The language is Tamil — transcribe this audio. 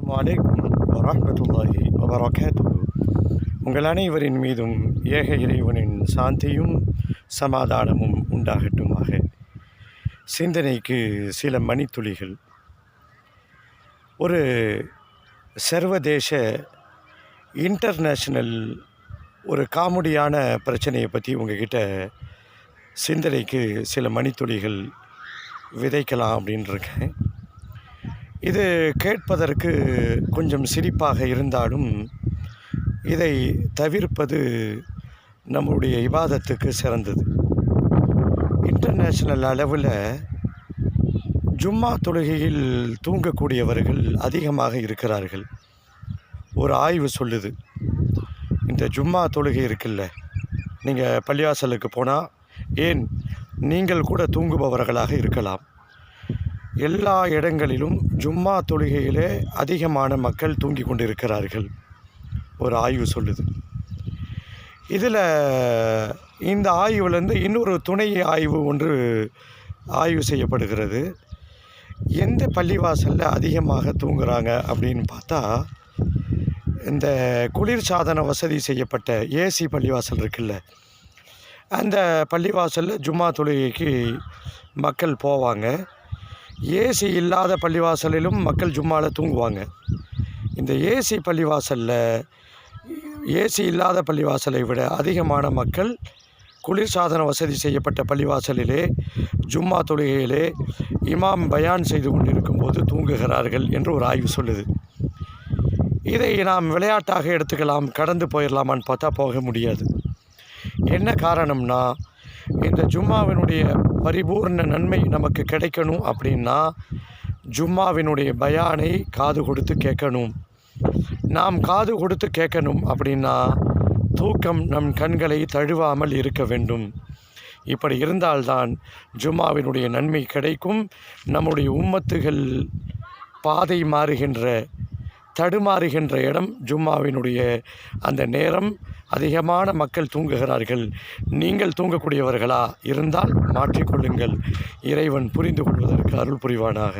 அஸ்ஸலாமு அலைக்கும் வரஹ்மத்துல்லாஹி வபரகாத்துஹு. உங்கள் அனைவரின் மீதும் ஏக இறைவனின் சாந்தியும் சமாதானமும் உண்டாகட்டுமாக. சிந்தனைக்கு சில மணித்துளிகள். ஒரு சர்வதேச இன்டர்நேஷ்னல் ஒரு காமெடியான பிரச்சனையை பற்றி உங்ககிட்ட சிந்தனைக்கு சில மணித்துளிகள் விதைக்கலாம் அப்படின்ட்டுருக்கேன். இது கேட்பதற்கு கொஞ்சம் சிரிப்பாக இருந்தாலும் இதை தவிர்ப்பது நம்முடைய இபாதத்துக்கு சிறந்தது. இன்டர்நேஷ்னல் அளவில் ஜும்மா தொழுகையில் தூங்கக்கூடியவர்கள் அதிகமாக இருக்கிறார்கள். ஒரு ஆய்வு சொல்லுது, இந்த ஜும்மா தொழுகை இருக்குல்ல, நீங்கள் பள்ளிவாசலுக்கு போனால் ஏன் நீங்கள் கூட தூங்குபவர்களாக இருக்கலாம். எல்லா இடங்களிலும் ஜும்மா தொழுகையிலே அதிகமான மக்கள் தூங்கி கொண்டிருக்கிறார்கள். ஒரு ஆய்வு சொல்லுது. இதில் இந்த ஆய்வுலேருந்து இன்னொரு துணை ஆய்வு ஒன்று ஆய்வு செய்யப்படுகிறது. எந்த பள்ளிவாசலில் அதிகமாக தூங்குறாங்க அப்படின்னு பார்த்தா, இந்த குளிர்சாதன வசதி செய்யப்பட்ட ஏசி பள்ளிவாசல் இருக்குல்ல, அந்த பள்ளிவாசலில் ஜும்மா தொழுகைக்கு மக்கள் போவாங்க. ஏசி இல்லாத பள்ளிவாசலிலும் மக்கள் ஜும்மாவில் தூங்குவாங்க. இந்த ஏசி பள்ளிவாசலில் ஏசி இல்லாத பள்ளிவாசலை விட அதிகமான மக்கள் குளிர்சாதன வசதி செய்யப்பட்ட பள்ளிவாசலிலே ஜும்மா தொழுகையிலே இமாம் பயான் செய்து கொண்டிருக்கும்போது தூங்குகிறார்கள் என்று ஒரு ஆய்வு சொல்லுது. இதை நாம் விளையாட்டாக எடுத்துக்கலாம், கடந்து போயிடலாமான்னு பார்த்தா போக முடியாது. என்ன காரணம்னா, இந்த ஜும்மாவினுடைய பரிபூர்ண நன்மை நமக்கு கிடைக்கணும் அப்படின்னா ஜும்மாவினுடைய பயானை காது கொடுத்து கேட்கணும். நாம் காது கொடுத்து கேட்கணும் அப்படின்னா தூக்கம் நம் கண்களை தழுவாமல் இருக்க வேண்டும். இப்படி இருந்தால்தான் ஜும்மாவினுடைய நன்மை கிடைக்கும். நம்முடைய உம்மத்துகள் பாதை மாறுகின்ற தடுமாறுகின்ற இடம் ஜும்மாவினுடைய அந்த நேரம். அதிகமான மக்கள் தூங்குகிறார்கள். நீங்கள் தூங்கக்கூடியவர்களா இருந்தால் மாற்றிக்கொள்ளுங்கள். இறைவன் புரிந்து கொள்வதற்கு அருள் புரிவானாக.